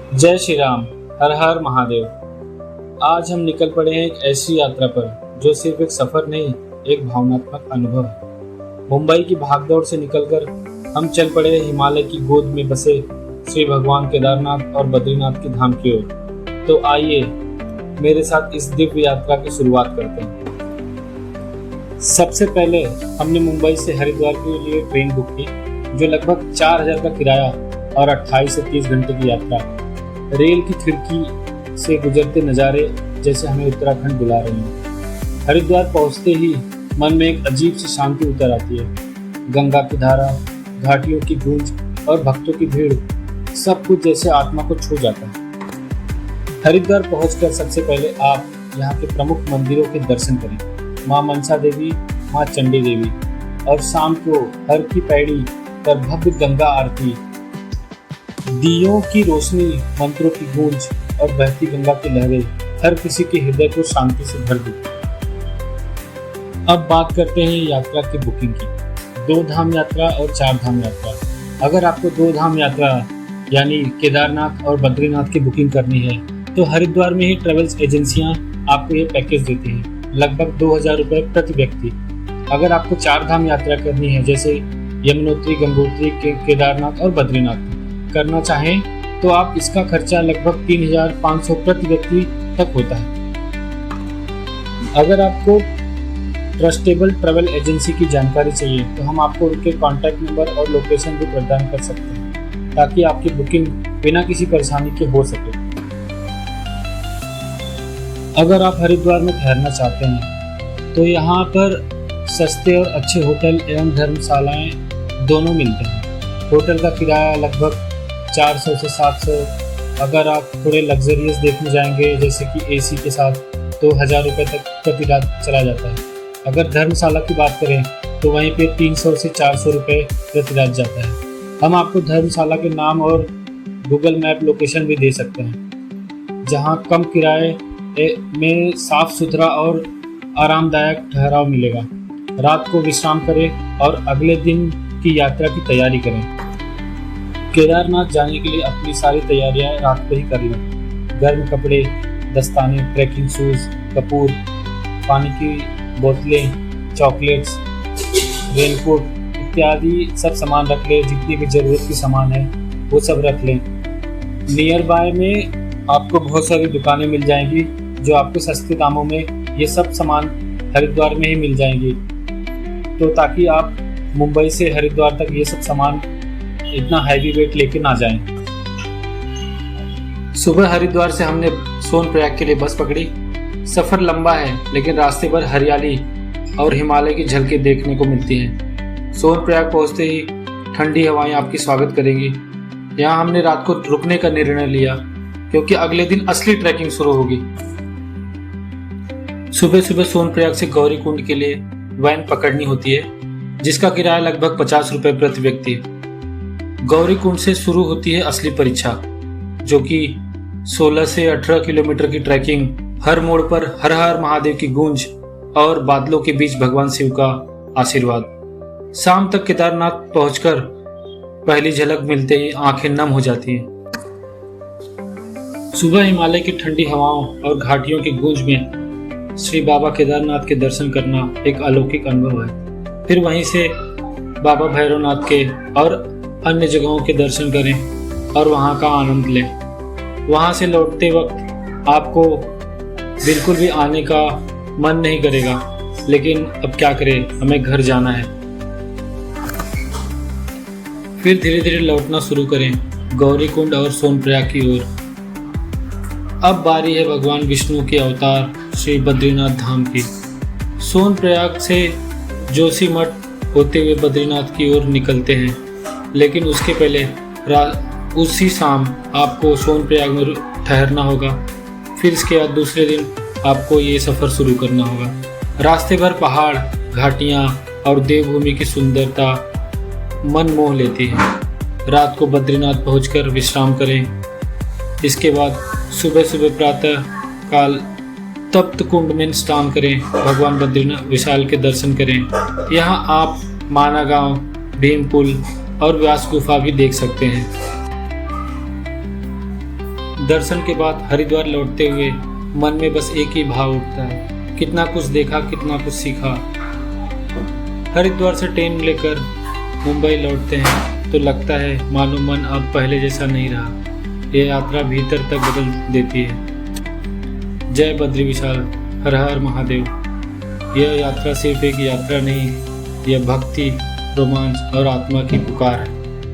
जय श्री राम। हर हर महादेव। आज हम निकल पड़े हैं एक ऐसी यात्रा पर जो सिर्फ एक सफर नहीं, एक भावनात्मक अनुभव है। मुंबई की भागदौड़ से निकलकर हम चल पड़े हिमालय की गोद में बसे श्री भगवान केदारनाथ और बद्रीनाथ की धाम की ओर। तो आइए मेरे साथ इस दिव्य यात्रा की शुरुआत करते हैं। सबसे पहले हमने मुंबई से हरिद्वार के लिए ट्रेन बुक की, जो लगभग 4000 का किराया और 28 से 30 घंटे की यात्रा। रेल की खिड़की से गुजरते नज़ारे जैसे हमें उत्तराखंड बुला रहे हैं। हरिद्वार पहुंचते ही मन में एक अजीब सी शांति उतर आती है। गंगा की धारा, घाटियों की गूंज और भक्तों की भीड़, सब कुछ जैसे आत्मा को छू जाता है। हरिद्वार पहुंचकर सबसे पहले आप यहाँ के प्रमुख मंदिरों के दर्शन करें। माँ मनसा देवी, माँ चंडी देवी, और शाम को हर की पैड़ी पर भव्य गंगा आरती, दियों की रोशनी, मंत्रों की गूंज और बहती गंगा की लहरें हर किसी के हृदय को शांति से भर देती। अब बात करते हैं यात्रा की बुकिंग की। 2 धाम यात्रा और 4 धाम यात्रा। अगर आपको 2 धाम यात्रा यानी केदारनाथ और बद्रीनाथ की बुकिंग करनी है तो हरिद्वार में ही ट्रेवल्स एजेंसियां आपको ये पैकेज देती हैं, लगभग 2000 रुपये प्रति व्यक्ति। अगर आपको 4 धाम यात्रा करनी है, जैसे यमुनोत्री, गंगोत्री, केदारनाथ और बद्रीनाथ करना चाहें, तो आप इसका खर्चा लगभग 3500 प्रति व्यक्ति तक होता है। अगर आपको ट्रस्टेबल ट्रैवल एजेंसी की जानकारी चाहिए तो हम आपको उनके कॉन्टैक्ट नंबर और लोकेशन भी प्रदान कर सकते हैं, ताकि आपकी बुकिंग बिना किसी परेशानी के हो सके। अगर आप हरिद्वार में ठहरना चाहते हैं तो यहाँ पर सस्ते और अच्छे होटल एवं धर्मशालाएं दोनों मिलते हैं। होटल का किराया लगभग 400 से 700। अगर आप थोड़े लग्जरियस देखने जाएंगे, जैसे कि एसी के साथ, तो 1000 रुपये तक प्रति रात चला जाता है। अगर धर्मशाला की बात करें तो वहीं पे 300 से 400 रुपये प्रति रात जाता है। हम आपको धर्मशाला के नाम और गूगल मैप लोकेशन भी दे सकते हैं, जहां कम किराए में साफ सुथरा और आरामदायक ठहराव मिलेगा। रात को विश्राम करें और अगले दिन की यात्रा की तैयारी करें। केदारनाथ जाने के लिए अपनी सारी तैयारियां रात को ही कर लें। गर्म कपड़े, दस्ताने, ट्रैकिंग शूज, कपूर, पानी की बोतलें, चॉकलेट्स, रेनकोट इत्यादि सब सामान रख लें। जितनी भी ज़रूरत की सामान है वो सब रख लें। नियर बाय में आपको बहुत सारी दुकानें मिल जाएंगी जो आपको सस्ते दामों में ये सब सामान हरिद्वार में ही मिल जाएंगी, तो ताकि आप मुंबई से हरिद्वार तक ये सब सामान इतना हैवी वेट लेके ना जाएं। सुबह हरिद्वार से हमने सोनप्रयाग के लिए बस पकड़ी। सफ़र लंबा है, लेकिन रास्ते पर हरियाली और हिमालय की झलकें देखने को मिलती हैं। सोनप्रयाग पहुंचते ही ठंडी हवाएं आपकी स्वागत करेंगी। यहाँ हमने रात को रुकने का निर्णय लिया, क्योंकि अगले दिन असली ट्रैकिंग शुरू होगी। सुबह सुबह सोनप्रयाग से गौरी कुंड के लिए वैन पकड़नी होती है, जिसका किराया लगभग 50 रुपये प्रति व्यक्ति। गौरी कुंड से शुरू होती है असली परीक्षा, जो कि 16 से 18 किलोमीटर की ट्रैकिंग। हर मोड़ पर हर हर महादेव की गूंज और बादलों के बीच भगवान शिव का आशीर्वाद। शाम तक केदारनाथ पहुंचकर पहली झलक मिलते ही आंखें नम हो जाती हैं। सुबह हिमालय की ठंडी हवाओं और घाटियों की गूंज में श्री बाबा केदारनाथ के दर्शन करना एक अलौकिक अनुभव है। फिर वहीं से बाबा भैरवनाथ के और अन्य जगहों के दर्शन करें और वहां का आनंद लें। वहां से लौटते वक्त आपको बिल्कुल भी आने का मन नहीं करेगा, लेकिन अब क्या करें, हमें घर जाना है। फिर धीरे धीरे लौटना शुरू करें गौरी कुंड और सोनप्रयाग की ओर। अब बारी है भगवान विष्णु के अवतार श्री बद्रीनाथ धाम की। सोनप्रयाग से जोशीमठ होते हुए बद्रीनाथ की ओर निकलते हैं, लेकिन उसके पहले उसी शाम आपको सोनप्रयाग में ठहरना होगा। फिर इसके बाद दूसरे दिन आपको ये सफ़र शुरू करना होगा। रास्ते भर पहाड़, घाटियाँ और देवभूमि की सुंदरता मन मोह लेती है। रात को बद्रीनाथ पहुंचकर विश्राम करें। इसके बाद सुबह सुबह प्रातः काल तप्त कुंड में स्नान करें, भगवान बद्रीनाथ विशाल के दर्शन करें। यहाँ आप माना गांव, भीम पुल और व्यास गुफा भी देख सकते हैं। दर्शन के बाद हरिद्वार लौटते हुए मन में बस एक ही भाव उठता है, कितना कुछ देखा, कितना कुछ सीखा। हरिद्वार से ट्रेन लेकर मुंबई लौटते हैं तो लगता है मानो मन अब पहले जैसा नहीं रहा। यह यात्रा भीतर तक बदल देती है। जय बद्री विशाल, हर हर महादेव। यह यात्रा सिर्फ एक यात्रा नहीं, यह भक्ति, रोमांच और आत्मा की पुकार है।